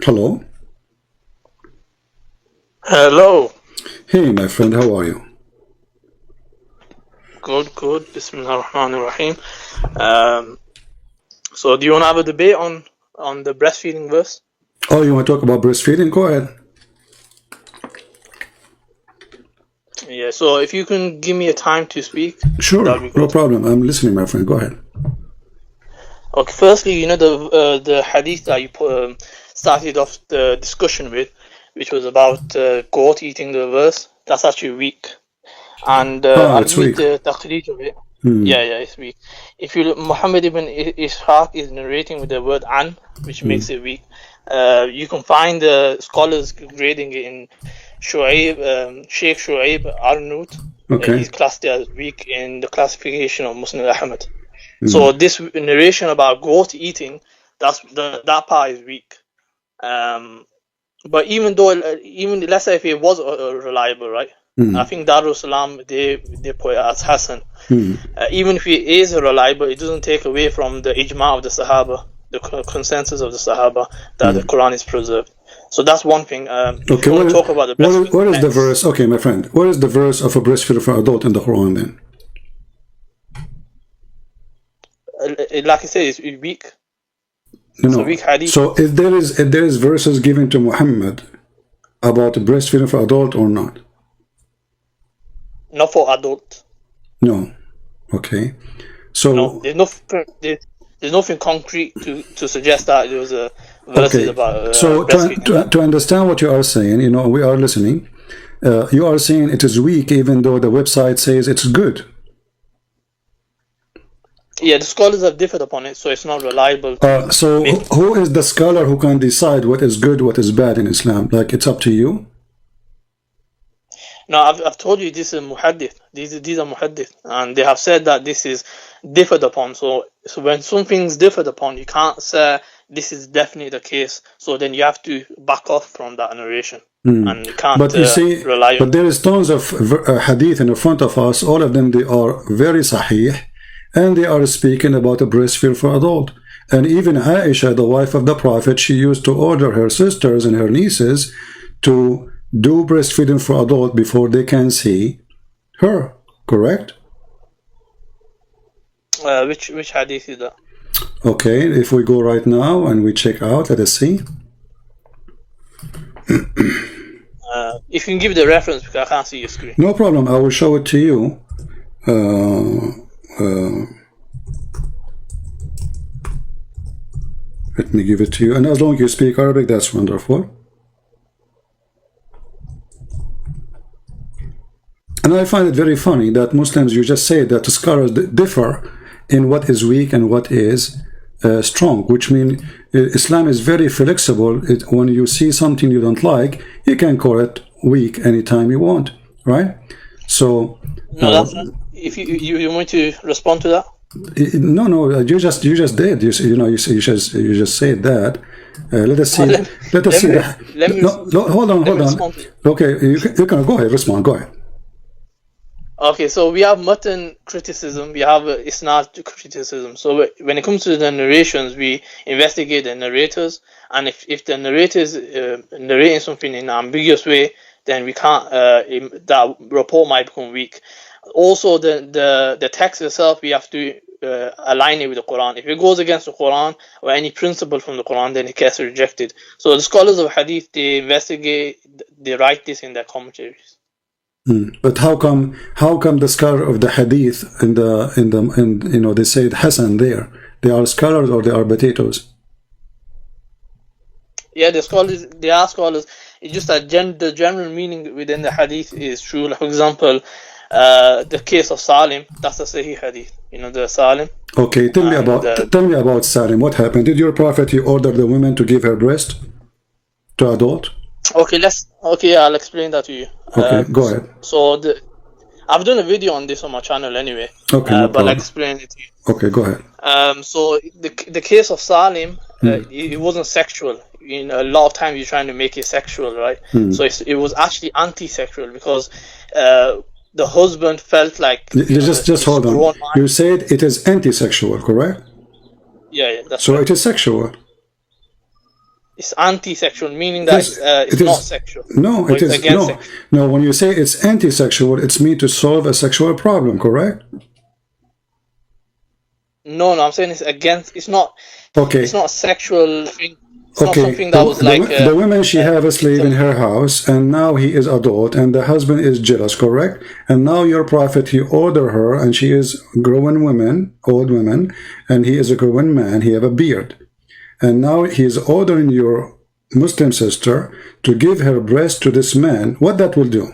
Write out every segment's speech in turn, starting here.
Hello. Hello. Hey, my friend, how are you? Good, good. Bismillah ar-Rahman ar-Rahim. So do you want to have a debate on the breastfeeding verse? Oh, you want to talk about breastfeeding? Go ahead. Yeah, so if you can give me a time to speak. Sure, no problem. I'm listening, my friend. Go ahead. Okay, firstly, you know the hadith that you started off the discussion with, which was about goat eating the verse. That's actually weak. And I'll it's read weak. the taqreej of it. Yeah, it's weak. If you look, Muhammad ibn Ishaq is narrating with the word an, which makes it weak. You can find the scholars grading it in Sheikh Shu'aib Arnout. Okay. He's classed as weak in the classification of Musnad Ahmed. So this narration about goat eating, that part is weak. But even though, let's say if it was reliable, right? I think Darul Salam they put it as Hassan. Even if it is reliable, it doesn't take away from the ijma of the Sahaba, the consensus of the Sahaba that the Quran is preserved. So that's one thing. Okay, talk about the what is the verse? Okay, my friend, what is the verse of a breastfeeder for adult in the Quran then? Like I said, it's weak. No. Weak hadith. So if there is verses given to Muhammad about breastfeeding for adult or not? Not for adult. No. Okay. So no, there's nothing concrete to suggest that there was a verses about so to understand what you are saying, you know, we are listening. You are saying it is weak even though the website says it's good. Yeah, the scholars have differed upon it, so it's not reliable. So who is the scholar who can decide what is good, what is bad in Islam? Like, it's up to you? No, I've told you this is muhaddith. These are muhaddith, and they have said that this is differed upon. So when something's differed upon, you can't say this is definitely the case. So then you have to back off from that narration, and you can't. But you see, rely on. But there is tons of hadith in front of us. All of them, they are very sahih. And they are speaking about a breastfeed for adult. And even Aisha, the wife of the Prophet, she used to order her sisters and her nieces to do breastfeeding for adult before they can see her. Correct? Which hadith is that? Okay, if we go right now and we check out, let us see. If you can give the reference, because I can't see your screen. No problem, I will show it to you. Let me give it to you, and as long as you speak Arabic, that's wonderful. And I find it very funny that Muslims, you just say that the scholars differ in what is weak and what is strong, which means Islam is very flexible. When you see something you don't like, you can call it weak anytime you want, right? So no, that's not. If you want to respond to that? No, you just did. You just said that. Let us see. Let us see that. Hold on. Okay, you can go ahead. Respond. Go ahead. Okay, so we have mutton criticism. We have isnad criticism. So when it comes to the narrations, we investigate the narrators, and if the narrators narrating something in an ambiguous way, then we can't. That report might become weak. Also, the text itself, we have to align it with the Quran. If it goes against the Quran or any principle from the Quran, then it gets rejected. So the scholars of Hadith, they investigate, they write this in their commentaries. But how come the scholar of the Hadith in you know, they say Hassan there? They are scholars or they are potatoes? Yeah, the scholars, they are scholars. It's just that the general meaning within the Hadith is true. Like, for example, the case of Salim, that's the Sahih Hadith. You know, the Salim. Okay, tell me about Salim. What happened? Did your Prophet order the women to give her breast to adult? Okay, I'll explain that to you. Okay, go ahead. So I've done a video on this on my channel anyway. Okay, no but I'll explain it to you. Okay, go ahead. So the case of Salim, it wasn't sexual. You know, a lot of times you're trying to make it sexual, right? So it was actually anti-sexual because the husband felt like... Just hold on. You said it is anti-sexual, correct? Yeah, that's so right. It is sexual. It's anti-sexual, meaning that Yes, it's not sexual. No, it is against no. sex. No, when you say it's anti-sexual, it's meant to solve a sexual problem, correct? No, I'm saying it's against. It's not. Okay. It's not a sexual thing. It's Okay. not something that was like the woman, she have a slave in her house, and now he is adult, and the husband is jealous, correct? And now your prophet, he order her, and she is grown woman, old woman, and he is a grown man. He have a beard, and now he is ordering your Muslim sister to give her breast to this man. What that will do?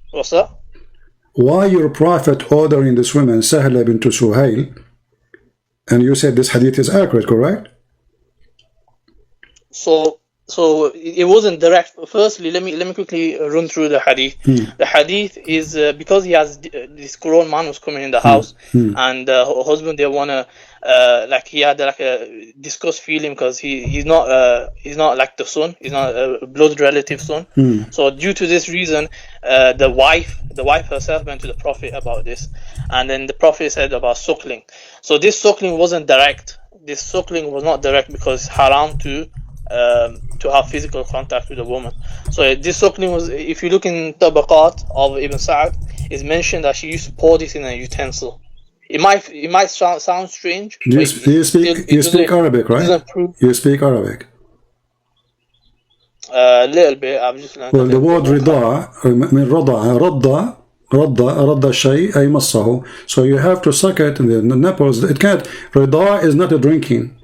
What's that? Why your prophet ordering this woman, Sahla bint Suhail? And you said this hadith is accurate, correct? So it wasn't direct. Firstly, let me quickly run through the hadith. The hadith is because he has this grown man was coming in the house, and her husband, they wanna like he had like a disgust feeling because he's not like the son, he's not a blood relative son. So due to this reason, the wife herself went to the prophet about this, and then the prophet said about suckling. So this suckling wasn't direct. This suckling was not direct because it's haram to have physical contact with a woman. So this suckling was, if you look in Tabaqat of Ibn Sa'd, it's mentioned that she used to pour this in a utensil. It might sound strange. You speak Arabic, right? You speak Arabic. A little bit. I've just learned. Well, the word رضاع من رضع رض الشيء أي مصه. So you have to suck it in the nipples. It can't. رضاع is not a drinking.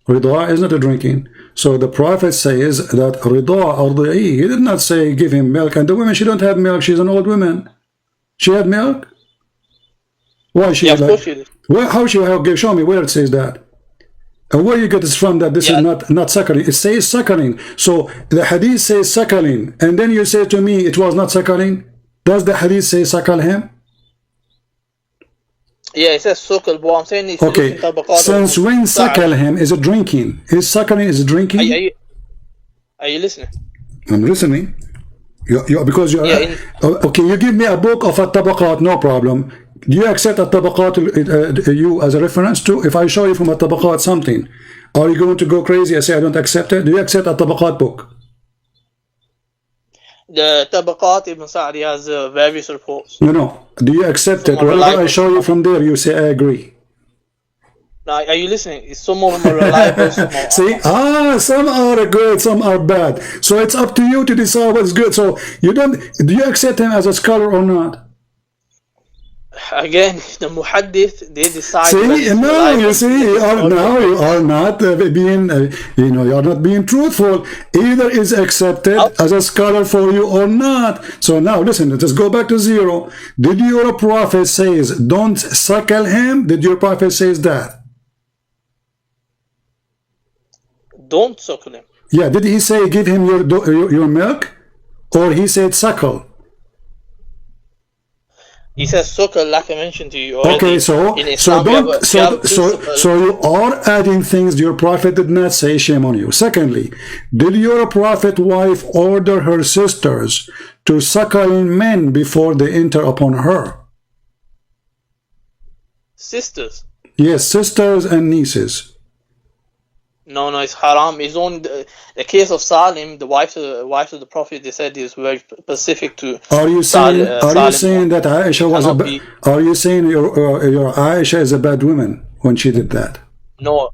رضاع is not a drinking. So the prophet says that رضاع أرضعي. He did not say give him milk. And the woman, she don't have milk. She's an old woman. She had milk. Why she? Yeah, of course she did. How she have? Show me where it says that. And where you get this from that this is not suckling? It says suckling. So the hadith says suckling, and then you say to me it was not suckling. Does the hadith say suckle him? Yeah, it says suckle, but I'm saying it's okay. Since when suckle him is a drinking? Is suckling is drinking? Are you listening? I'm listening. Because you are okay. You give me a book of a tabaqat, no problem. Do you accept a tabaqat you as a reference to? If I show you from a tabaqat something, are you going to go crazy and say I don't accept it? Do you accept a tabaqat book? The tabaqat Ibn Sa'd has various reports. No. Do you accept it? Whatever I show you from there, you say I agree. Now, are you listening? Some of them are reliable, some are see? Some are good, some are bad. So it's up to you to decide what's good. So you don't. Do you accept him as a scholar or not? Again, the muhaddith, they decide. See, now you see, you are not being, you are not being truthful. Either is accepted as a scholar for you or not. So now, listen, let's go back to zero. Did your prophet says don't suckle him? Did your prophet says that? Don't suckle him. Yeah. Did he say give him your milk, or he said suckle? He says suckle, like I mentioned to you already. Okay, so you are adding things your prophet did not say. Shame on you. Secondly, did your prophet wife order her sisters to suckle men before they enter upon her? Sisters? Yes, sisters and nieces. No, it's haram. It's on the case of Salim, the wife of the Prophet. They said is very specific to. Are you saying that Aisha was Are you saying your Aisha is a bad woman when she did that? No,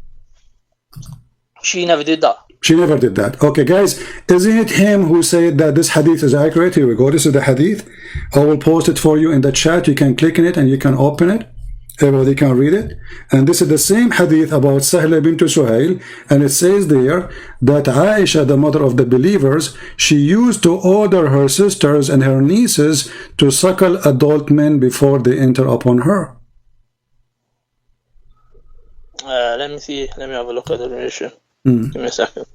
she never did that. She never did that. Okay, guys, isn't it him who said that this hadith is accurate? Here we go. This is the hadith. I will post it for you in the chat. You can click on it and you can open it. Everybody can read it. And this is the same hadith about Sahla bint Suhail, and it says there that Aisha, the mother of the believers, she used to order her sisters and her nieces to suckle adult men before they enter upon her. Let me see. Let me have a look at the narration. Give me a second.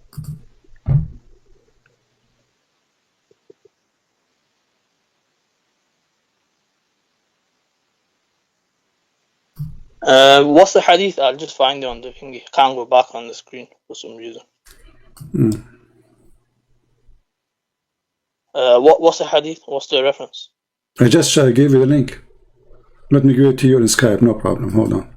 What's the hadith? I'll just find it on the thingy. Can't go back on the screen for some reason. What's the hadith? What's the reference? I just gave you the link. Let me give it to you in Skype. No problem. Hold on.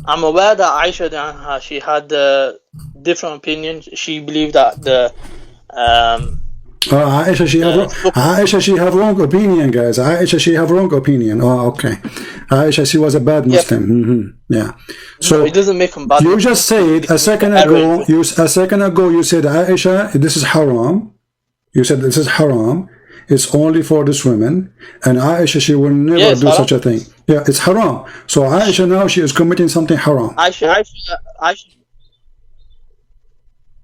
I'm aware that Aisha anha, she had different opinions. She believed that the Aisha, she have wrong opinion, guys. Aisha, she have wrong opinion. Oh, okay. Aisha, she was a bad Muslim. Yeah. So no, it doesn't make them bad. You just said a second ago. You said Aisha, this is haram. You said this is haram. It's only for this women, and Aisha, she will never do such a thing. Yeah, it's haram. So Aisha now she is committing something haram. Aisha.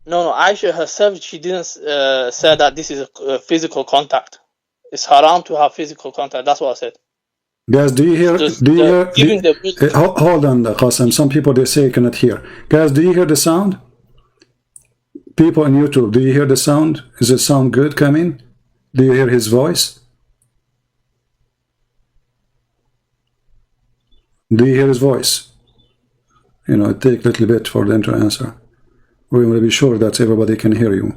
No, Aisha herself, she didn't say that this is a physical contact. It's haram to have physical contact. That's what I said. Guys, do you hear? Hold on, Qasim. Some people they say cannot hear. Guys, do you hear the sound? People on YouTube, do you hear the sound? Is the sound good coming? Do you hear his voice? Do you hear his voice? You know, it takes a little bit for them to answer. We want to be sure that everybody can hear you.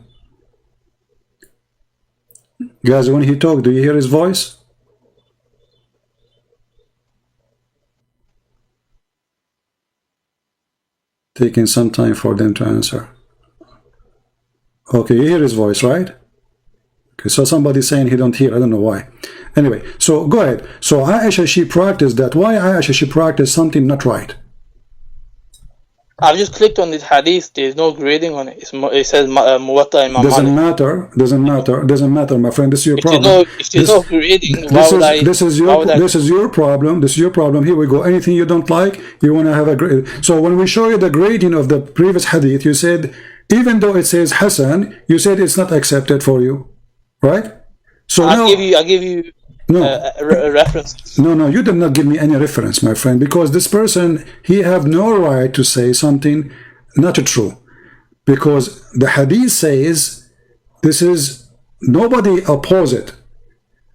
Guys, when he talks, do you hear his voice? Taking some time for them to answer. Okay, you hear his voice, right? Okay, so somebody's saying he don't hear. I don't know why. Anyway, so go ahead. So Aisha, she practiced that. Why Aisha, she practiced something not right? I've just clicked on this hadith. There's no grading on it. It says Muwatta Imam Malik. Doesn't matter, my friend. This is your problem. If there's no grading, this is your problem. This is your problem. Here we go. Anything you don't like, you want to have a grade. So when we show you the grading of the previous hadith, you said, even though it says Hasan, you said it's not accepted for you, right? So I'll give you a reference. No, you did not give me any reference, my friend, because this person, he have no right to say something not true, because the hadith says this is, nobody oppose it,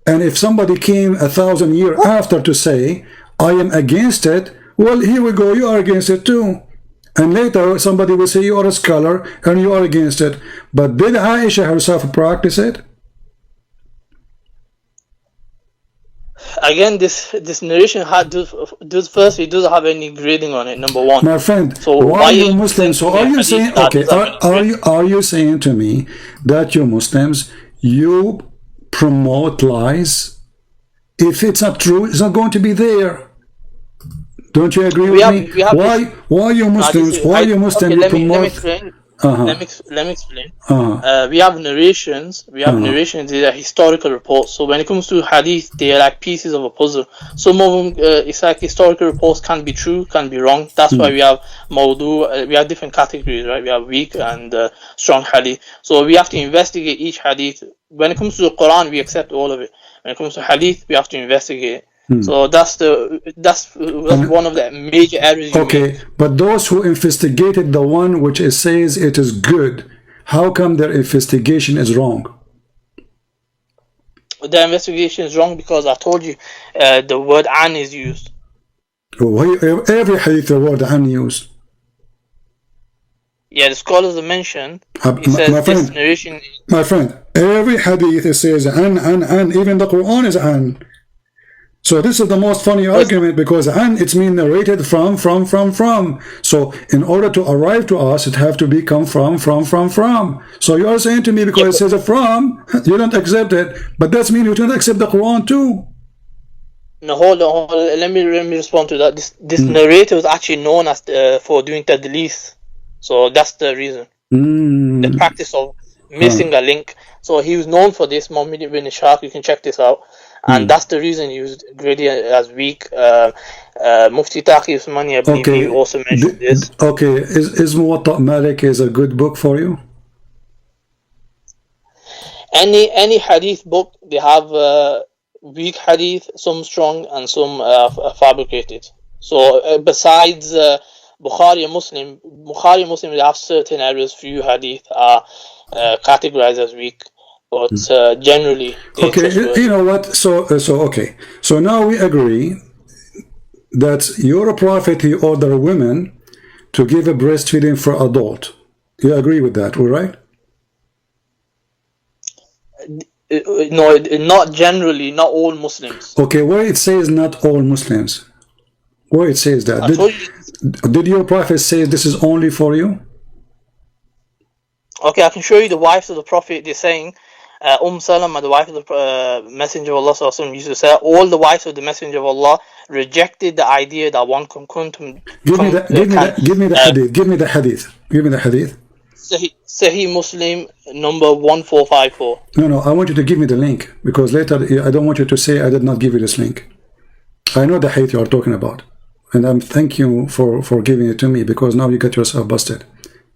and if somebody came 1,000 years after to say I am against it, well, here we go, you are against it too, and later somebody will say you are a scholar and you are against it. But did Aisha herself practice it? Again, this narration does first, it doesn't have any grading on it, number one. My friend, so why are you Muslims? So are you saying, okay, are you saying to me that you Muslims, you promote lies? If it's not true, it's not going to be there. Don't you agree with me? Why you Muslims? Why you Muslims promote? Let me explain. Let me explain. We have narrations. Narrations. These are historical reports. So when it comes to hadith, they are like pieces of a puzzle. Some of them, it's like historical reports can be true, can be wrong. That's why we have mawdu. We have different categories, right? We have weak and strong hadith. So we have to investigate each hadith. When it comes to the Quran, we accept all of it. When it comes to hadith, we have to investigate. So that's one of the major areas. Okay, but those who investigated the one which it says it is good, how come their investigation is wrong? The investigation is wrong because I told you the word an is used. Every hadith the word an used. Yeah, the scholars have mentioned. My friend, every hadith it says an, even the Quran is an. So this is the most funny argument, because an, it's mean narrated from. So in order to arrive to us, it have to be come from. So you are saying to me, because it says a from, you don't accept it, but that means you don't accept the Quran too. No, hold on. Let me respond to that. This narrator is actually known as for doing tadlis. So that's the reason. The practice of missing a link. So he was known for this, Muhammad ibn Ishaq. You can check this out. And that's the reason he was graded as weak. Mufti Taqi Usmani, I believe he also mentioned this. Okay, is Muwatta Malik is a good book for you? Any hadith book, they have weak hadith, some strong and some fabricated. So besides Bukhari and Muslim, they have certain areas, few hadith are categorized as weak. But generally, okay, you know what? So okay. So now we agree that your prophet, he ordered women to give a breastfeeding for adult. You agree with that, all right? No, not generally, not all Muslims. Okay, where it says not all Muslims, where it says that? Did your Prophet say this is only for you? Okay, I can show you the wives of the Prophet. They're saying, Salama, the wife of the Messenger of Allah sallallahu used to say, all the wives of the Messenger of Allah rejected the idea that one can Give me the hadith. Sahih Muslim number 1454. No, I want you to give me the link, because later I don't want you to say I did not give you this link. I know the hadith you are talking about, and I'm thank you for giving it to me, because now you get yourself busted.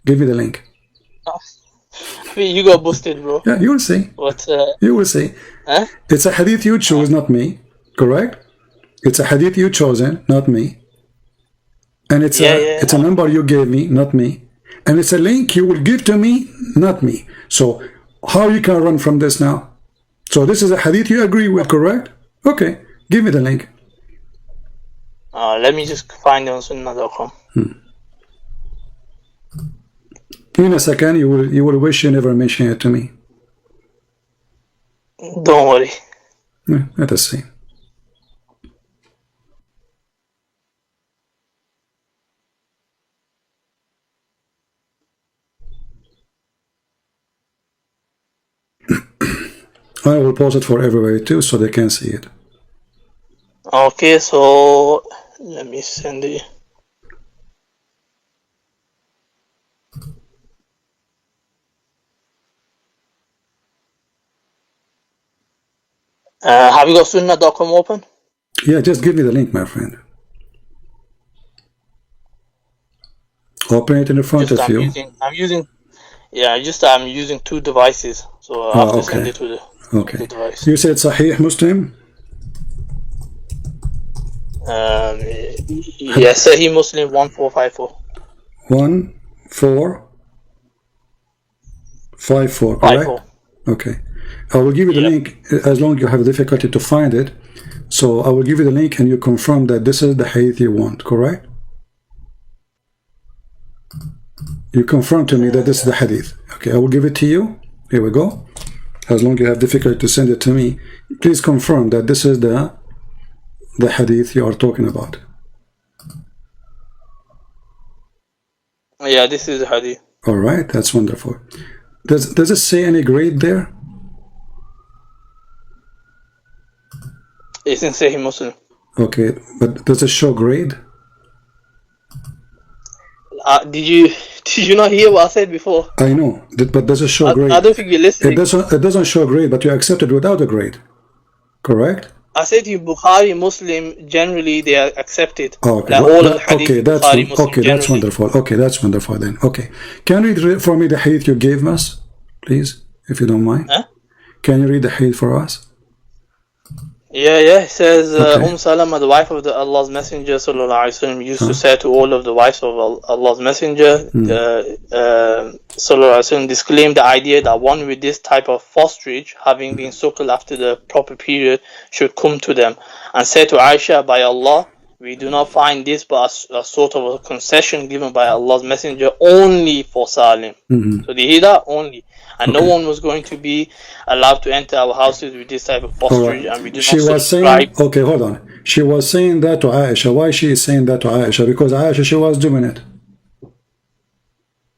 Give me the link. You got busted, bro. Yeah, you will see. What? You will see. Huh? It's a hadith you chose, not me. Correct? It's a hadith you chosen, not me. And it's a number you gave me, not me. And it's a link you will give to me, not me. So how you can run from this now? So this is a hadith you agree with, correct? Okay, give me the link. Let me just find it on sunnah.com. In a second, you will wish you never mentioned it to me. Don't worry. Let us see. I will post it for everybody too, so they can see it. Okay, so let me send it. Have you got sunnah.com open? Yeah, just give me the link, my friend. Open it in front of you. I'm using two devices, so I have to send it to the device. You said Sahih Muslim? Yes, Sahih Muslim 1454. 1454, correct? Okay. I will give you the link as long as you have difficulty to find it. So I will give you the link and you confirm that this is the hadith you want, correct? You confirm to me that this is the hadith. Okay, I will give it to you. Here we go. As long as you have difficulty to send it to me, please confirm that this is the hadith you are talking about. Yeah, this is the hadith. All right, that's wonderful. Does it say any grade there? It's in Sahih Muslim. Okay, but does it show grade? Did you not hear what I said before? I know, but does it show grade? I don't think you're listening. It doesn't show grade, but you accept it without a grade, correct? I said to you, Bukhari, Muslim, generally they are accepted. Okay, that's wonderful. Okay, that's wonderful then. Okay, can you read for me the hadith you gave us, please, if you don't mind? Huh? Can you read the hadith for us? Yeah. It says, Salama, the wife of Allah's Messenger, sallallahu alaihi wasallam, used to say to all of the wives of Allah's Messenger, sallallahu alaihi wasallam, disclaim the idea that one with this type of fosterage, having been suckled after the proper period, should come to them, and say to Aisha, by Allah, we do not find this but a sort of a concession given by Allah's Messenger only for Salim. So they hear that only. And no one was going to be allowed to enter our houses with this type of fosterage, and we do not subscribe. Okay, hold on. She was saying that to Aisha. Why she is saying that to Aisha? Because Aisha, she was doing it.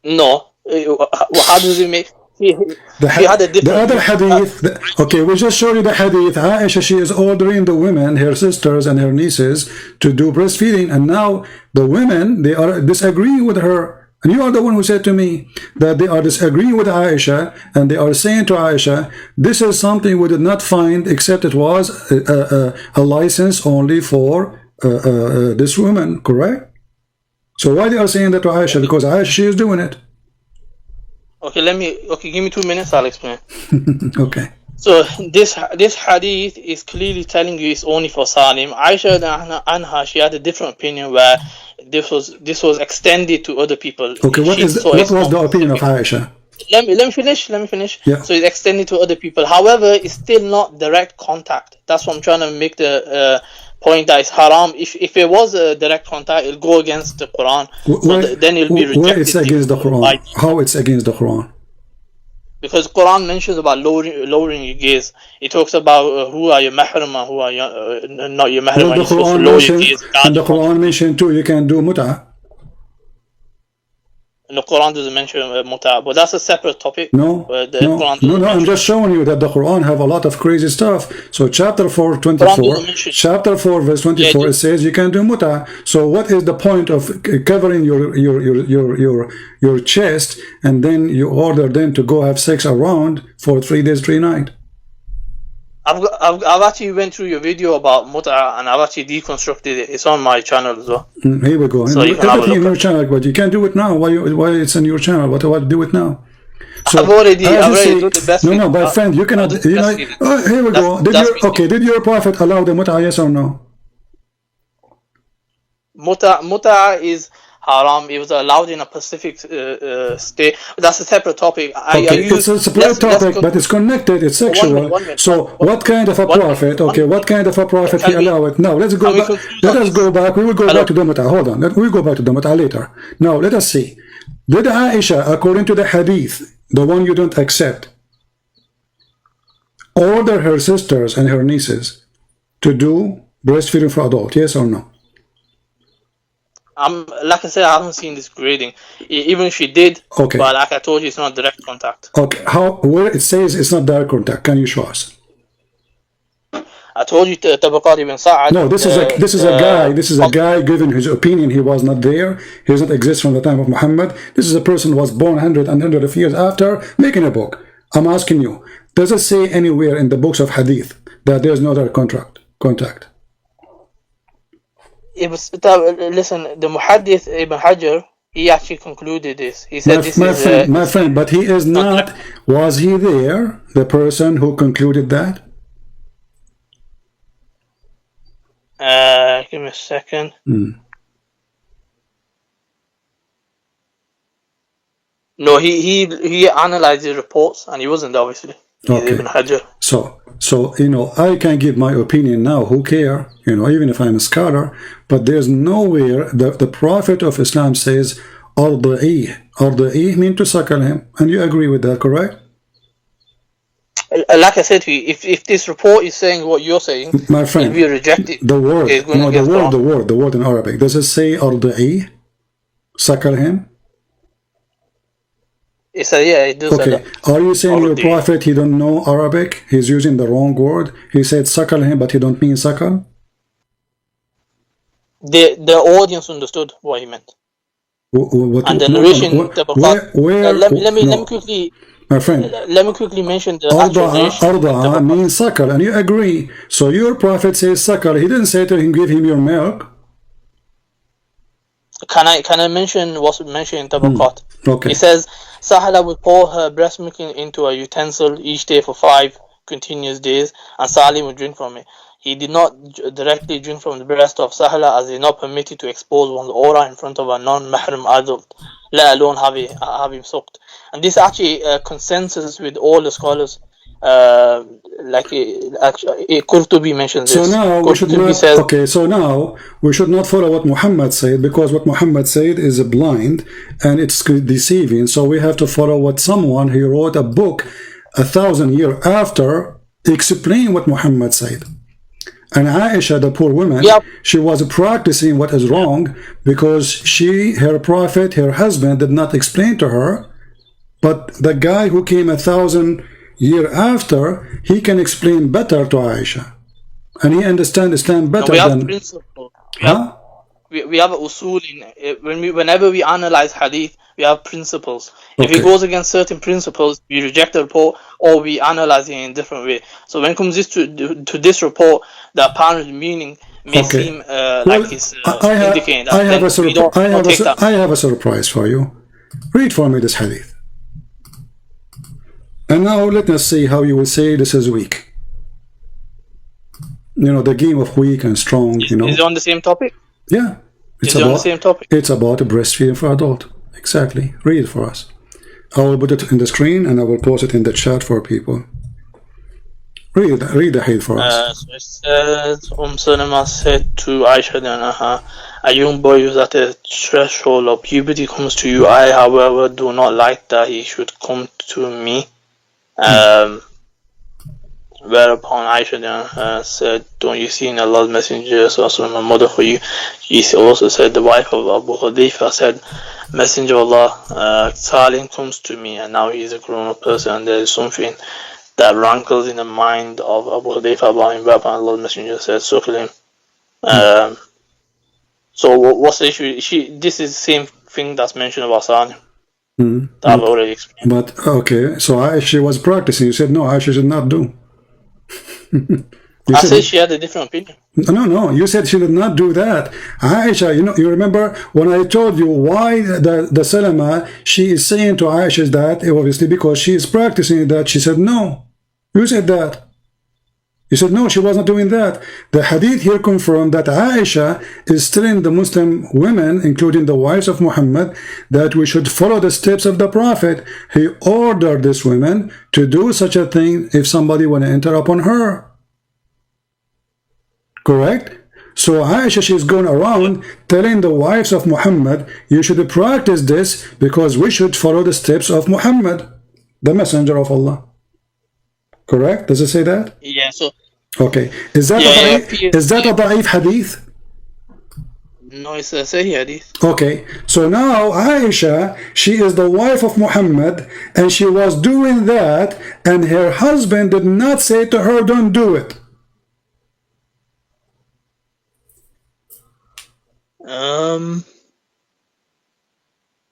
No. How does it make... She had a different... The other hadith... Okay, we just show you the hadith. Aisha, she is ordering the women, her sisters and her nieces, to do breastfeeding, and now the women, they are disagreeing with her. And you are the one who said to me that they are disagreeing with Aisha, and they are saying to Aisha, this is something we did not find except it was a license only for this woman, correct? So why they are saying that to Aisha? Because Aisha, she is doing it. Okay, give me 2 minutes, I'll explain. Okay. So this hadith is clearly telling you it's only for Salim. Aisha anha, she had a different opinion where this was extended to other people. Okay, what was the opinion of Aisha? Let me finish. Yeah. So it's extended to other people. However, it's still not direct contact. That's what I'm trying to make the point, that it's haram. If it was a direct contact, it'll go against the Quran. Then it'll be rejected. Where it's against the Quran? How it's against the Quran? Because Quran mentions about lowering your gaze. It talks about who are your mahram and who are not your mahram. Well, the Quran mentioned too, you can do mut'ah. the Quran doesn't mention muta, but that's a separate topic. No, I'm just showing you that the Quran have a lot of crazy stuff. So chapter 4, 24, chapter 4, verse 24, it says you can do muta. So what is the point of covering your chest and then you order them to go have sex around for 3 days, 3 nights? I've actually went through your video about muta and I've actually deconstructed it. It's on my channel as well. Here we go. So everything in your channel, but you can't do it now. Why it's in your channel? What do it now? So I've already done the best. No, my friend, you cannot. Here we go. Did your prophet allow the muta? Yes or no? Muta is haram. It was allowed in a specific state. That's a separate topic. It's a separate topic, but it's connected. It's sexual. So, what kind of a prophet? What kind of a prophet he allowed? Now, let's go back. Let us go back. We will go back to the muta. Hold on. We'll go back to the muta later. Now, let us see. Did Aisha, according to the hadith, the one you don't accept, order her sisters and her nieces to do breastfeeding for adult? Yes or no? Like I said, I haven't seen this grading. Even if she did, but like I told you, it's not direct contact. Okay, where it says it's not direct contact, can you show us? I told you Tabaqat ibn Sa'ad. No, this is a guy giving his opinion. He was not there. He does not exist from the time of Muhammad. This is a person who was born hundreds of years after, making a book. I'm asking you, does it say anywhere in the books of hadith that there's no direct contact? It was, listen, the Muhaddith Ibn Hajar, he actually concluded this. He said my friend, but he is not. Was he there, the person who concluded that? Give me a second. No, he analyzed the reports and he wasn't, obviously. Okay. Ibn Hajar. So I can give my opinion now. Who care? Even if I'm a scholar, but there's nowhere the Prophet of Islam says Arda'i mean to suckle him, and you agree with that, correct? Like I said to you, if this report is saying what you're saying, my friend, if you reject it, the word in Arabic, does it say Arda'i, suckle him? It does. Okay. Are you saying your prophet, he don't know Arabic? He's using the wrong word. He said suckle him, but he don't mean suckle. The audience understood what he meant. And the narration. Let me quickly. My friend, let me quickly mention the Arda means suckle, and you agree. So your prophet says suckle. He didn't say to him, give him your milk. Can I mention what's mentioned in Tabaqat? Okay. It says Sahla would pour her breast milk into a utensil each day for 5 continuous days, and Salim would drink from it. He did not directly drink from the breast of Sahla, as he is not permitted to expose one's aura in front of a non-mahram adult, let alone have him sucked. And this actually consensus with all the scholars. Qurtubi mentions this. So now we should not follow what Muhammad said, because what Muhammad said is blind and it's deceiving. So we have to follow what someone who wrote a book 1,000 years after explain what Muhammad said. And Aisha, the poor woman, she was practicing what is wrong because her prophet, her husband, did not explain to her. But the guy who came 1,000 years after, he can explain better to Aisha, and he understands Islam better than. We have a usul whenever we analyze hadith, we have principles. If it goes against certain principles, we reject the report or we analyze it in a different way. So when it comes to this report, the apparent meaning may seem like it's indicating that. I have a surprise for you. Read for me this hadith. And now let us see how you will say this is weak. The game of weak and strong. Is it on the same topic? Yeah. It's on the same topic? It's about breastfeeding for adult. Exactly. Read it for us. I will put it in the screen and I will post it in the chat for people. Read the hadith for us. So it says, Salama said to Aisha, a young boy who is at the threshold of puberty comes to you. I, however, do not like that he should come to me. Whereupon Aisha said, don't you see in Allah's Messenger, so my mother for you? She also said, the wife of Abu Hudayfa said, Messenger of Allah, Salim comes to me, and now he is a grown-up person, and there is something that rankles in the mind of Abu Hudayfa about him. And Allah's Messenger says, suckle him. So what's the issue? This is the same thing that's mentioned about Salim. That I've already explained. But okay, so Aisha was practicing. You said no, Aisha should not do. I said she had a different opinion. No. You said she did not do that. Aisha, you remember when I told you why the Salama, she is saying to Aisha that, obviously because she is practicing that. She said no. You said that. You said no, she was not doing that. The hadith here confirmed that Aisha is telling the Muslim women, including the wives of Muhammad, that we should follow the steps of the Prophet. He ordered these women to do such a thing if somebody want to enter upon her. Correct? So Aisha, she's going around telling the wives of Muhammad, you should practice this because we should follow the steps of Muhammad, the messenger of Allah. Correct? Does it say that? Yeah, so... Okay. Is that a da'if hadith? No, it's a Sahih hadith. Okay. So now Aisha, she is the wife of Muhammad, and she was doing that, and her husband did not say to her, don't do it.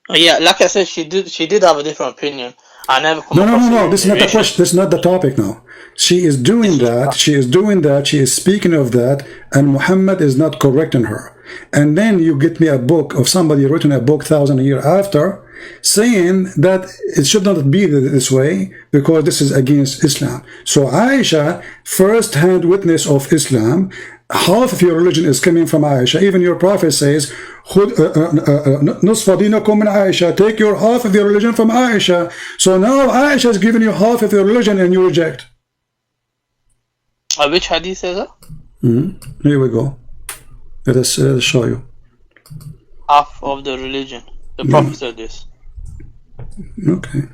Yeah, like I said, she did have a different opinion. I never come No. This is not the question. This is not the topic now. She is doing that. She is doing that. She is speaking of that, and Muhammad is not correcting her. And then you get me a book of somebody written a book 1,000 years after, saying that it should not be this way because this is against Islam. So Aisha, first-hand witness of Islam. Half of your religion is coming from Aisha. Even your prophet says, نصف دينكم من Aisha. Take your half of your religion from Aisha. So now Aisha is giving you half of your religion and you reject. Which hadith is that? Here we go. Let us show you. Half of the religion. The prophet said this. Okay.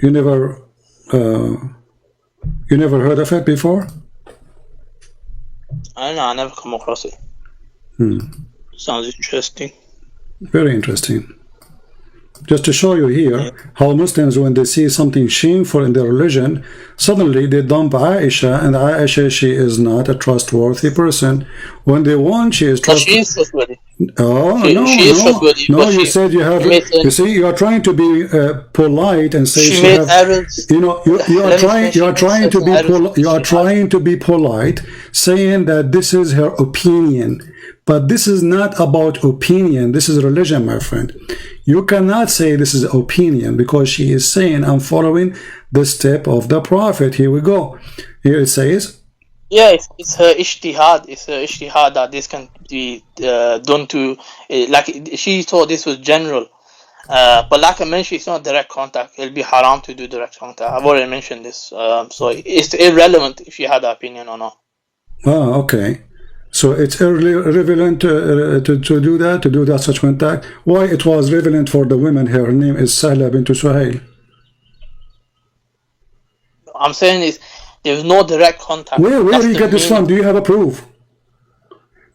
You never heard of it before? I don't know, I never come across it. Sounds interesting. Very interesting. Just to show you here how Muslims, when they see something shameful in their religion, suddenly they dump Aisha, and Aisha, she is not a trustworthy person. When they want, she is trustworthy. She is trustworthy. Oh, no, you said you have, you see, you are trying to be polite and say she made errors. you are trying to be polite, saying that this is her opinion. But this is not about opinion. This is religion, my friend. You cannot say this is opinion because she is saying, I'm following the step of the Prophet. Here we go. Here it says, yeah, it's her ijtihad. It's her ijtihad that this can be done to, like she thought this was general. But like I mentioned, it's not direct contact. It'll be haram to do direct contact. I've already mentioned this. So it's irrelevant if you had that opinion or not. Oh, okay. So it's irrelevant to do that such contact. Why it was relevant for the women? Her name is Sahla bint Suhail. I'm saying is there's no direct contact. Where do you get this from? Do you have a proof?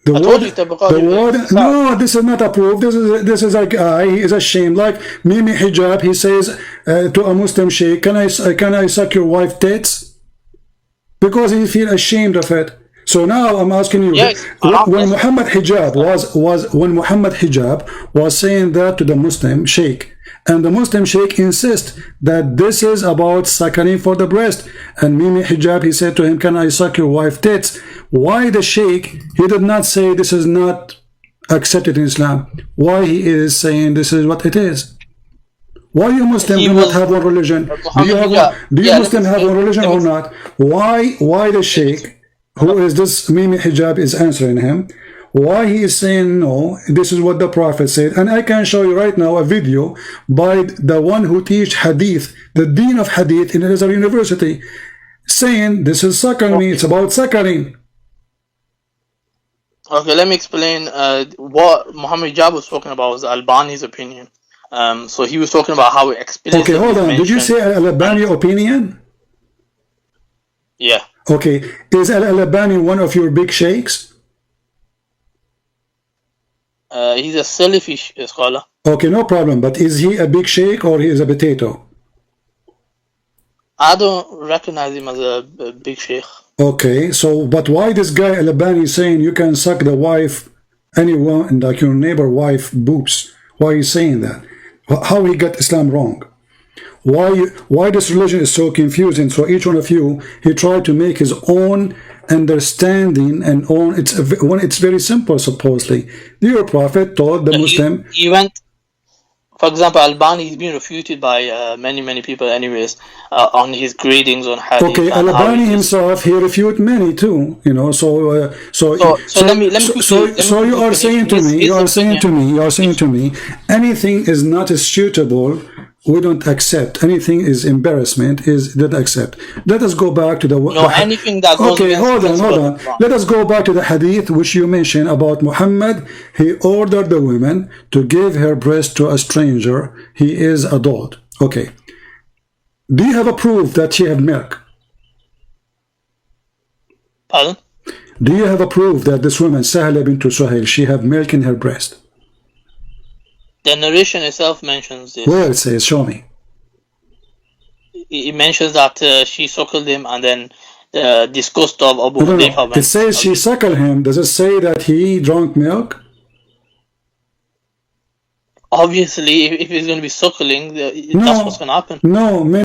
The word, no, this is not a proof. This is like he is ashamed. Like Mimi Hijab, he says to a Muslim sheikh, can I suck your wife tits? Because he feel ashamed of it. So now I'm asking you, when Muhammad Hijab was saying that to the Muslim sheikh, and the Muslim sheikh insists that this is about suckling for the breast, and Mimi Hijab, he said to him, can I suck your wife tits? Why the sheikh, he did not say this is not accepted in Islam? Why he is saying this is what it is? Why you Muslim do not have one religion? Do you Muslim have one religion or not? Why the sheikh, who is this Mimi Hijab, is answering him? Why he is saying no, this is what the Prophet said. And I can show you right now a video by the one who teach hadith, the dean of hadith in Azhar University, saying this is suckling, it's about suckling. Okay, let me explain. What Muhammad Hijab was talking about was Albani's opinion. So he was talking about how it explains. Okay, hold on. Did you say Albani opinion? Yeah. Okay, is Al-Albani one of your big sheikhs? He's a Salafi scholar. Okay, no problem. But is he a big sheikh or he is a potato? I don't recognize him as a big sheikh. Okay, so but why this guy Al-Albani is saying you can suck the wife, anyone, like your neighbor wife boobs? Why are you saying that? How he got Islam wrong? Why this religion is so confusing? So each one of you, he tried to make his own understanding and own. It's very simple. Supposedly, your prophet told the Muslim. He went. For example, Albani is being refuted by many people, anyways, on his gradings on hadith. Okay, Albani himself, he refuted many too. You know, so you are saying to me, anything is not suitable. We don't accept. Anything is embarrassment. Don't accept. Let us go back to the. No, anything that goes. Okay, hold on. Let us go back to the hadith which you mentioned about Muhammad. He ordered the woman to give her breast to a stranger. He is adult. Okay. Do you have a proof that she had milk? Pardon? Do you have a proof that this woman, Sahla bint Suhail, she had milk in her breast? The narration itself mentions this. Where it says, show me. It mentions that she suckled him and then disgust of Abu Hudayfa. It says she suckled him. Does it say that he drank milk? Obviously, if he's going to be suckling, that's what's going to happen. No,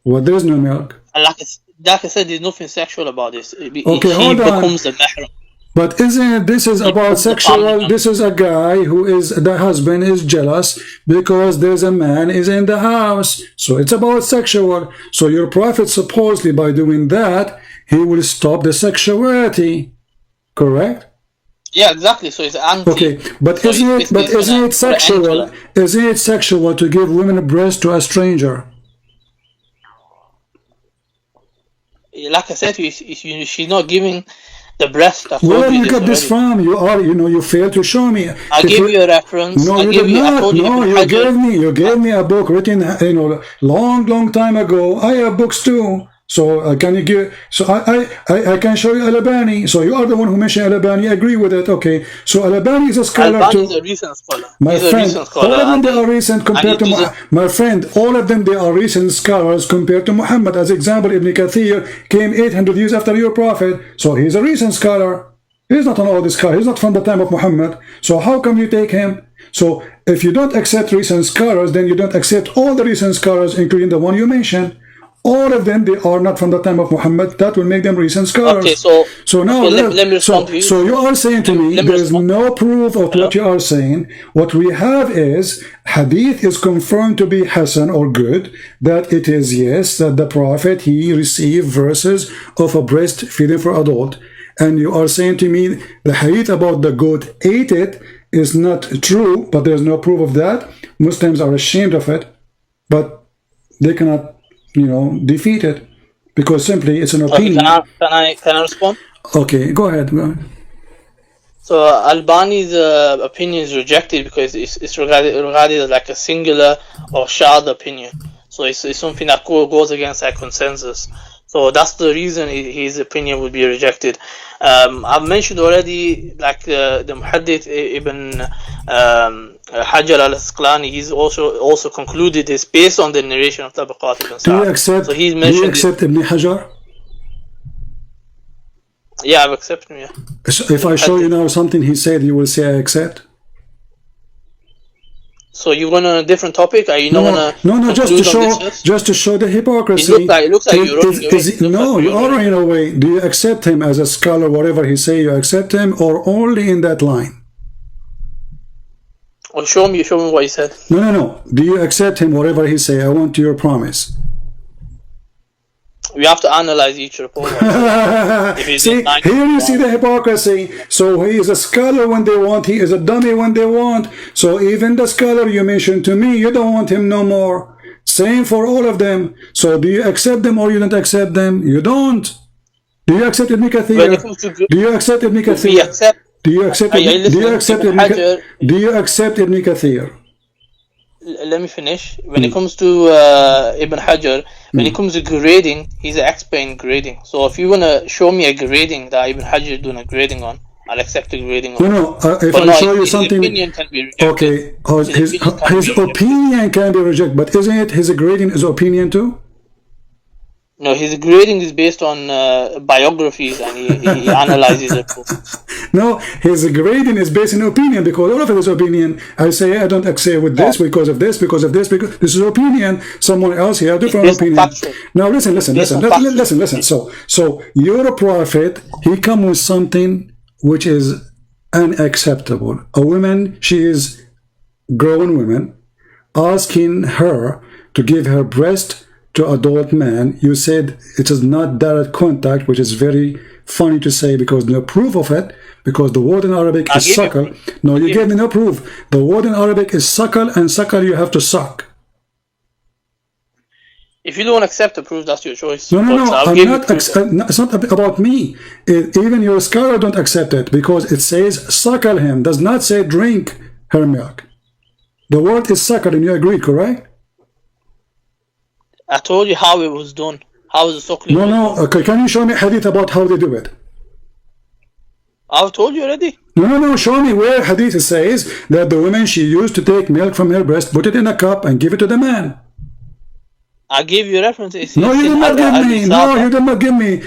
well, there's no milk. Like I said, there's nothing sexual about this. Okay, hold on. Becomes the mahram. But isn't it, this is about sexual? This is a guy who is, the husband is jealous because there's a man is in the house. So it's about sexual. So your prophet supposedly by doing that, he will stop the sexuality. Correct? Yeah, exactly. So it's anti. Okay, but so isn't it sexual? Isn't it sexual to give women a breast to a stranger? Like I said, she's not giving the breast. Where you got this from? You failed to show me. I gave you a reference. No, you did not. No, you gave me a book written, long time ago. I have books too. So can you give? So I can show you Al-Albani. So you are the one who mentioned Al-Albani. I agree with it. Okay. So Al-Albani is a scholar too. Is a recent scholar. My friend, all of them they are recent compared to my friend. All of them they are recent scholars compared to Muhammad. As example, Ibn Kathir came 800 years after your prophet. So he's a recent scholar. He's not an old scholar. He's not from the time of Muhammad. So how come you take him? So if you don't accept recent scholars, then you don't accept all the recent scholars, including the one you mentioned. All of them, they are not from the time of Muhammad. That will make them recent scholars. Okay, so now, let me respond to you. So you are saying to me, there is no proof of what you are saying. What we have is, hadith is confirmed to be Hasan or good, that it is, yes, that the Prophet, he received verses of a breast feeding for adult. And you are saying to me, the hadith about the goat ate it is not true, but there's no proof of that. Muslims are ashamed of it, but they cannot defeat it because simply it's an opinion. Okay, can I respond? Okay, go ahead. So Albani's opinion is rejected because it's regarded as like a singular or shared opinion. So it's something that goes against that consensus. So that's the reason his opinion would be rejected. I've mentioned already, like the Muhaddith Ibn Hajar al-Asqalani, he's also concluded this based on the narration of Tabaqat ibn Sa'd. Do you accept Ibn Hajar? Yeah, I've accepted him, yeah. So if I show you now something he said, you will say I accept? So you want on a different topic? Are you not no, just to show the hypocrisy. It looks like you're running away. No, you are running away. Do you accept him as a scholar, whatever he say, you accept him, or only in that line? Well, show me what he said. No. Do you accept him, whatever he say? I want your promise. We have to analyze each report. See, here you see the hypocrisy. So he is a scholar when they want, he is a dummy when they want. So even the scholar you mentioned to me, you don't want him no more. Same for all of them. So do you accept them or you don't accept them? You don't. Do you accept Ibn Kathir? Do you accept Ibn Kathir? Do you accept Ibn Kathir? let me finish. When it comes to Ibn Hajar, when it comes to grading, he's an expert in grading. So if you wanna show me a grading that Ibn Hajar is doing a grading on, I'll accept the grading on. No, if but I no, show you his something, opinion can be rejected. okay, his opinion can be rejected, but isn't it his grading is opinion too? No, his grading is based on biographies, and he analyzes it. No, his grading is based on opinion, because all of it is opinion. I say I don't accept with this because of this, because of this, because this is opinion. Someone else here different opinion. Now listen. So your prophet, he come with something which is unacceptable. A woman, she is grown woman, asking her to give her breast to adult man. You said it is not direct contact, which is very funny to say because no proof of it, because the word in Arabic is suckle. No, you gave me no proof. The word in Arabic is suckle, and suckle you have to suck. If you don't accept the proof, that's your choice. No, I'm not. It's not about me. Even your scholar don't accept it because it says suckle him. Does not say drink her milk. The word is suckle, and you agree, correct? I told you how it was done. How is the suckling? No. Okay, can you show me hadith about how they do it? I've told you already. No. Show me where hadith says that the woman, she used to take milk from her breast, put it in a cup, and give it to the man. I gave you references. No, you did not give me. No, you did not give me.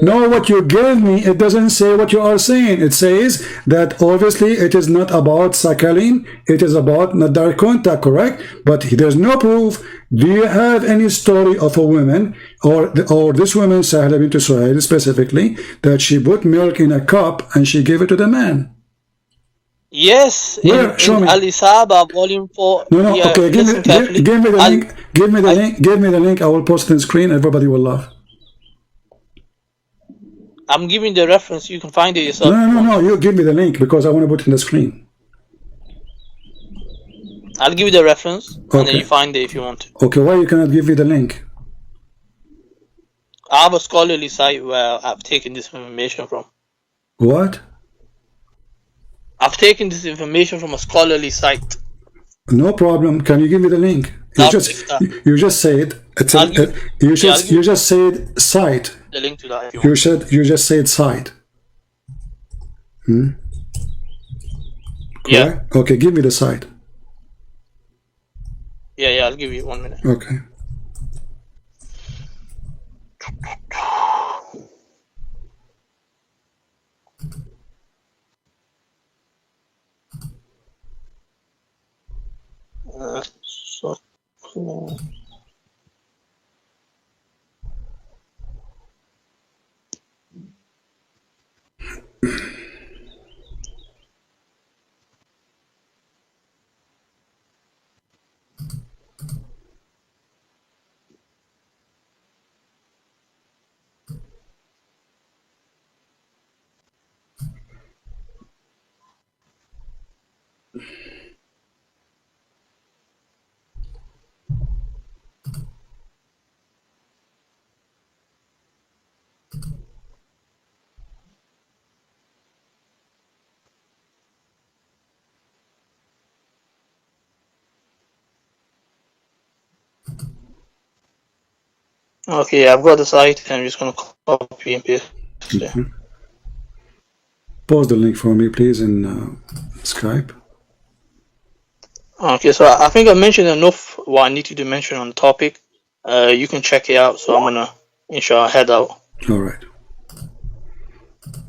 No, what you gave me, it doesn't say what you are saying. It says that obviously it is not about suckling, it is about not direct contact, correct? But there's no proof. Do you have any story of a woman, or this woman, Sahla bint Suhail specifically, that she put milk in a cup and she gave it to the man? Yes, where? Show me. Al-Isaba, volume 4. No, okay, give me the link. Give me the link. I will post it on screen. Everybody will laugh. I'm giving the reference. You can find it yourself. No. You give me the link because I want to put it in the screen. I'll give you the reference, okay, and then you find it if you want to. Okay, why you cannot give me the link? I have a scholarly site where I've taken this information from. What? I've taken this information from a scholarly site. No problem. Can you give me the link? You just said you just said site. The link to that. You just said site. Yeah. Okay, give me the site. Yeah. I'll give you 1 minute. Okay. Okay, I've got the site. I'm just going to copy and paste it. Post the link for me, please, in Skype. Okay, so I think I mentioned enough what I needed to mention on the topic. You can check it out. So I'm going to, inshallah, head out. All right.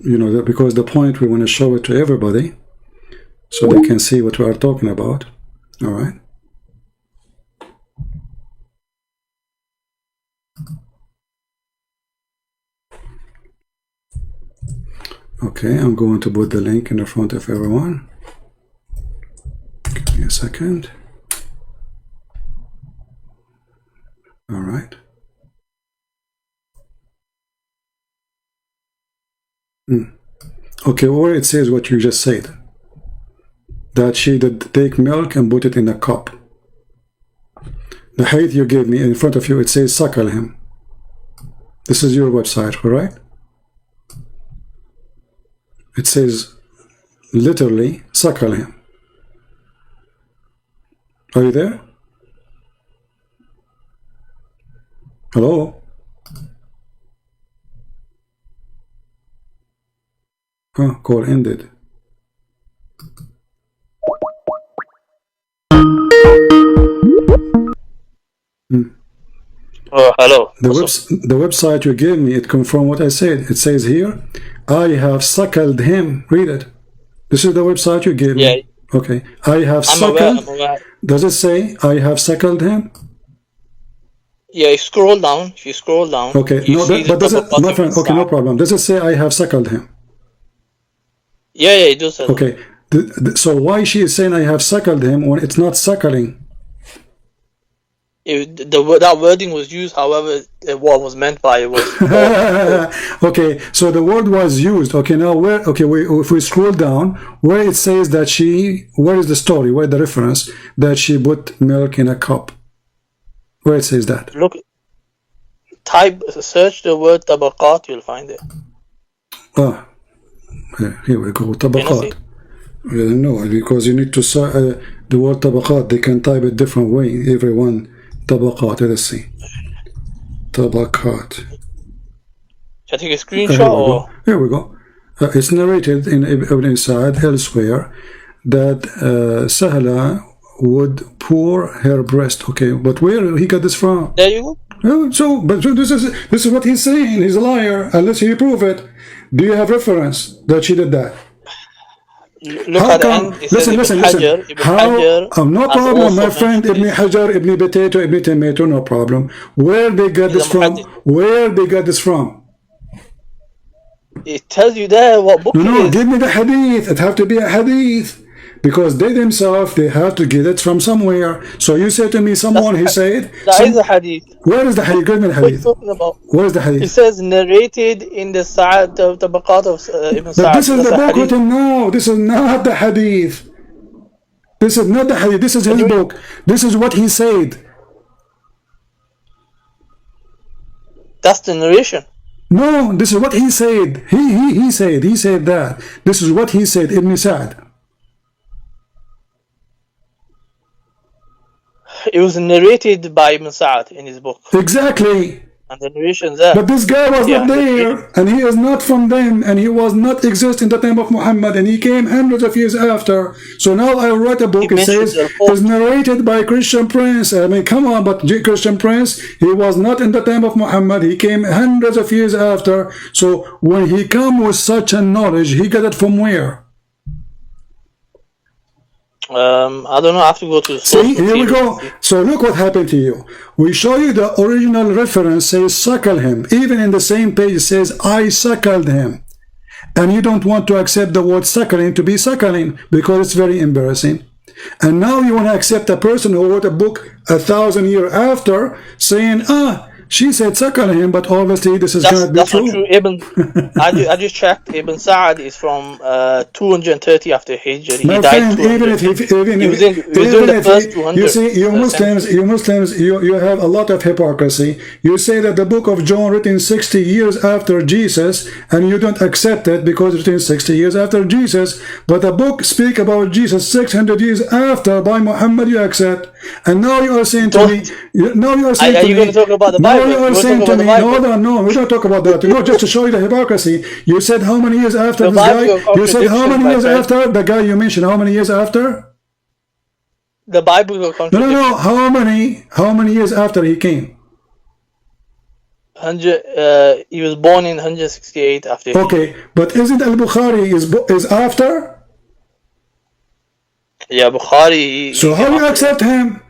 Because the point, we want to show it to everybody so they can see what we are talking about. All right. Okay, I'm going to put the link in the front of everyone. Give me a second. All right. Okay, or it says what you just said. That she did take milk and put it in a cup. The hadith you gave me in front of you, it says suckle him. This is your website, correct? It says literally suckle him. Are you there? Hello? Huh, call ended. Oh, hello. The website you gave me, it confirmed what I said. It says here, I have suckled him. Read it. This is the website you gave me. Okay. I have suckled. I'm aware. Does it say I have suckled him? Yeah, you scroll down. If you scroll down, okay. No, but does it, my friend? Okay, no problem. Does it say I have suckled him? Yeah, it does. Okay. So why she is saying I have suckled him when it's not suckling? That wording was used, however, what was meant by it was. Okay, so the word was used. Okay, now where? Okay, if we scroll down, where it says that where is the story? Where the reference that she put milk in a cup? Where it says that? Look, search the word tabaqat, you'll find it. Ah, here we go. Tabaqat. No, because you need to the word tabaqat. They can type it different way. Everyone. Tabaqat, let's see. Tabaqat. Should I take a screenshot or? Here we go. It's narrated in Ibn Sa'ad elsewhere that Sahla would pour her breast. Okay, but where he got this from? There you go. But this is what he's saying. He's a liar unless he prove it. Do you have reference that she did that? Look at the end. Listen. No problem, my friend. Ibn Hajar, Ibn Potato, Ibn Tomato, no problem. Where they got this from? Where they got this from? It tells you there what book it is. No, give me the hadith. It have to be a hadith. Because they themselves, they have to get it from somewhere. So you say to me, someone, he said... That is a hadith. Where is the hadith? Give me the hadith. What are you talking about? Where is the hadith? It says narrated in the Tabaqat of Ibn Sa'ad. But this is the book written now. This is not the hadith. This is not the hadith. This is his book. This is what he said. That's the narration. No, this is what he said. He said that. This is what he said, Ibn Sa'ad. It was narrated by Ibn Sa'ad in his book. Exactly. And the narration's there. But this guy was not there, and he is not from them, and he was not exist in the time of Muhammad, and he came hundreds of years after. So now I wrote a book, it says, it's narrated by Christian Prince. I mean, come on, but Christian Prince, he was not in the time of Muhammad, he came hundreds of years after. So when he come with such a knowledge, he got it from where? I don't know, I have to go to the source. See, here we go. So look what happened to you. We show you the original reference says suckle him. Even in the same page it says I suckled him. And you don't want to accept the word suckling to be suckling because it's very embarrassing. And now you want to accept a person who wrote a book 1,000 years after saying, she said suckle him, but obviously this is going to be true. I just checked. Ibn Sa'ad is from 230 after Hijab. My friend, even if you see, you Muslims, you have a lot of hypocrisy. You say that the book of John written 60 years after Jesus, and you don't accept it because it's written 60 years after Jesus. But the book speak about Jesus 600 years after by Muhammad, you accept. And now you are saying to me, now you are saying to me, going to talk about the Bible? No, you are saying to me, no, we don't talk about that. No, just to show you the hypocrisy. You said how many years after this guy? You said how many years after the guy you mentioned? How many years after? The Bible will contradict. No. How many years after he came? He was born in 168 after. Okay, but isn't Al-Bukhari is after? Yeah, Bukhari. So how do you accept him?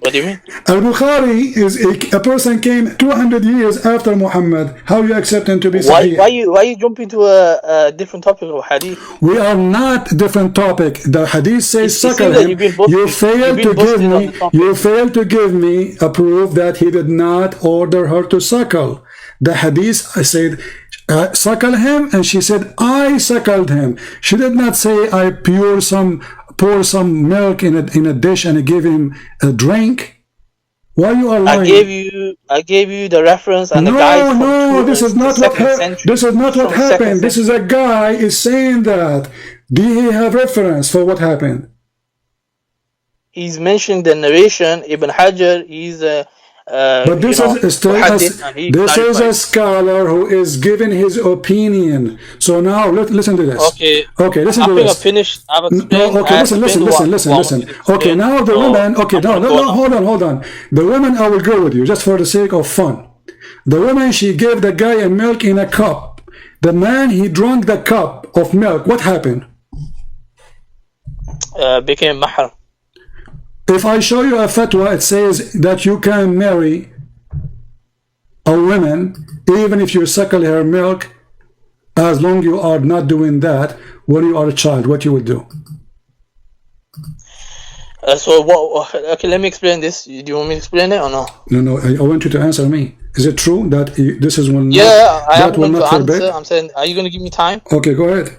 What do you mean? Al-Bukhari is a person came 200 years after Muhammad. How you accept him to be Sahih? Why you jump into a different topic of hadith? We are not different topic. The hadith says suckle him. You failed to give me a proof that he did not order her to suckle. The hadith said suckle him, and she said I suckled him. She did not say I pour some milk in a dish and give him a drink. Why you are lying? I gave you the reference and the guide. No, this is not what happened. This is not what happened. This is a guy is saying that. Do he have reference for what happened? he's mentioning the narration. Ibn Hajar, he's but this is a scholar who is giving his opinion. So now listen to this. Okay, listen to this. I've explained. No, okay, listen. Okay, now the woman. Okay, no, hold on. The woman, I will go with you just for the sake of fun. The woman, she gave the guy a milk in a cup. The man, he drank the cup of milk. What happened? Became mahram. If I show you a fatwa, it says that you can marry a woman even if you suckle her milk, as long you are not doing that when you are a child. What you will do? So what? Okay, let me explain this. Do you want me to explain it or no? No. I want you to answer me. Is it true that this is one? Yeah, I am going to answer. I'm saying, are you going to give me time? Okay, go ahead.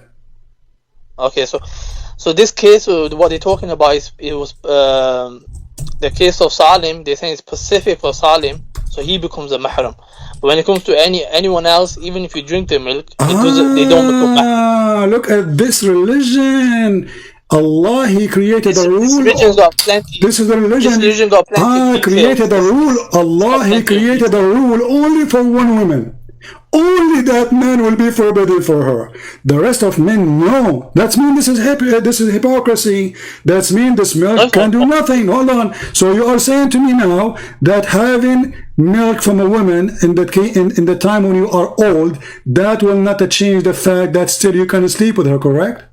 Okay, so this case, what they're talking about is it was the case of Salim. They're saying it's specific for Salim, so he becomes a mahram. But when it comes to anyone else, even if you drink the milk, they don't become mahram. Look at this religion. Allah, He created a rule. This is the religion. This religion got plenty. Created a rule. Allah, He created a rule only for one woman. Only that man will be forbidden for her. The rest of men, no. That means this is hypocrisy. That means this milk can do nothing. Hold on. So you are saying to me now that having milk from a woman in the time when you are old, that will not change the fact that still you can sleep with her, correct?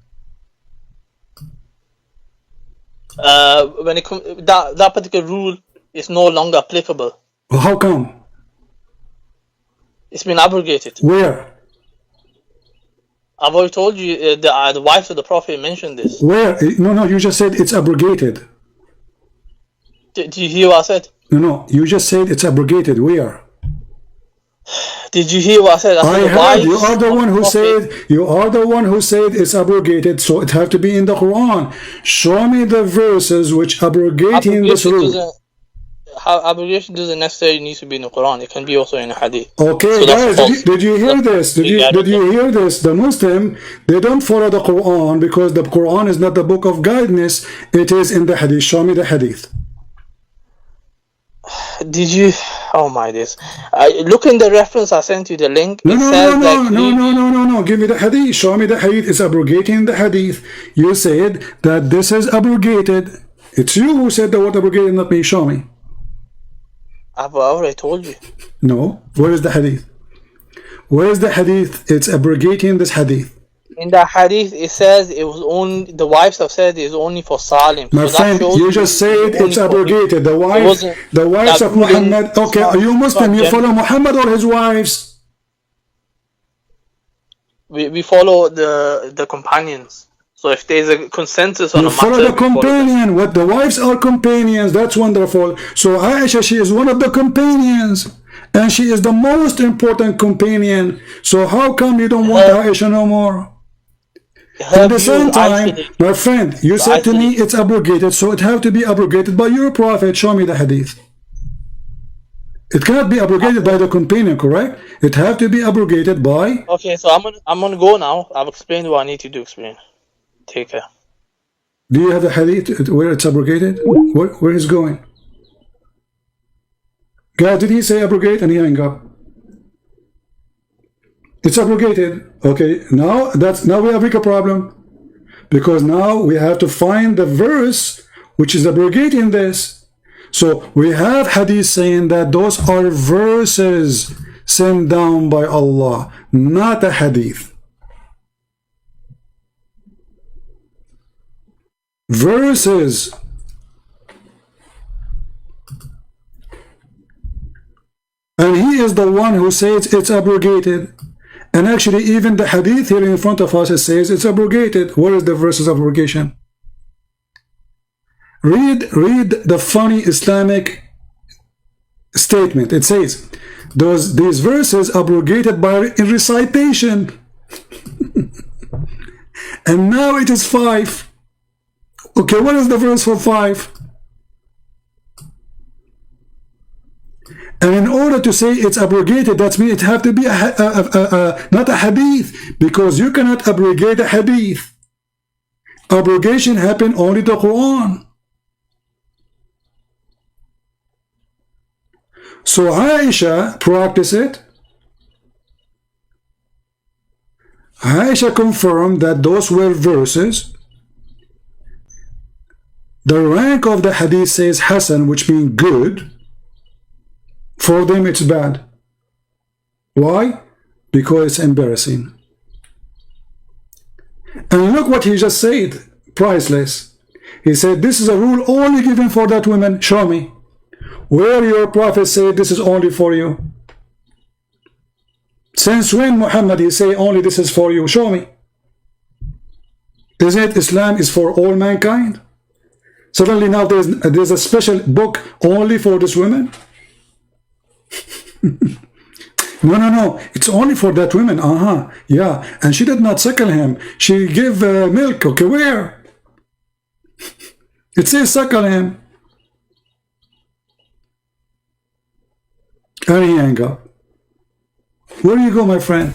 When it comes that particular rule is no longer applicable. Well, how come? It's been abrogated. Where? I've already told you the wives of the Prophet mentioned this. Where? No, you just said it's abrogated. Did you hear what I said? No, you just said it's abrogated. Where? Did you hear what I said? I heard. You are the one who said. You are the one who said it's abrogated. So it have to be in the Quran. Show me the verses which abrogating this rule. Abrogation doesn't necessarily need to be in the Quran. It can be also in a hadith. Okay, so guys, did you hear this? Did you hear this? The Muslim, they don't follow the Quran because the Quran is not the book of guidance. It is in the hadith. Show me the hadith. Did you? Oh my days! Look in the reference I sent you the link. No. Give me the hadith. Show me the hadith. It's abrogating the hadith. You said that this is abrogated. It's you who said the word abrogated, not me. Show me. I've already told you. No. Where is the hadith? Where is the hadith? It's abrogating this hadith. In the hadith, it says it was only the wives have said it's only for Salim. My friend, you just said it's abrogated. The wives of Muhammad. Okay, are you Muslim? You follow Muhammad or his wives? We follow the companions. So if there's a consensus on a matter, follow the companion. What the wives are companions. That's wonderful. So Aisha, she is one of the companions, and she is the most important companion. So how come you don't want Aisha no more? At the same time, my friend, you said to me it's abrogated, so it have to be abrogated by your prophet. Show me the hadith. It cannot be abrogated by the companion, correct? It have to be abrogated by. Okay, so I'm gonna go now. I've explained what I need to do. Explain. Take care. Do you have the hadith where it's abrogated? Where is going? God, did he say abrogate? And he hang up. It's abrogated. Okay, now we have a bigger problem, because now we have to find the verse which is abrogating this. So we have hadith saying that those are verses sent down by Allah, not a hadith. Verses. And he is the one who says it's abrogated. And actually, even the hadith here in front of us, it says it's abrogated. Where is the verses of abrogation? Read the funny Islamic statement. It says these verses abrogated by recitation. And now it is 5. Okay, what is the verse for 5? And in order to say it's abrogated, that means it have to be not a hadith, because you cannot abrogate a hadith. Abrogation happen only the Quran. So Aisha practiced it. Aisha confirmed that those were verses. The rank of the hadith says Hasan, which means good. For them it's bad. Why? Because it's embarrassing. And look what he just said. Priceless. He said, this is a rule only given for that woman. Show me. Where your prophet said this is only for you? Since when, Muhammad, he say only this is for you? Show me. Isn't it Islam is for all mankind? Suddenly now there's a special book only for this woman? No. It's only for that woman. Yeah. And she did not suckle him. She gave milk. Okay, where? It says suckle him. And he hang up. Where do you go, my friend?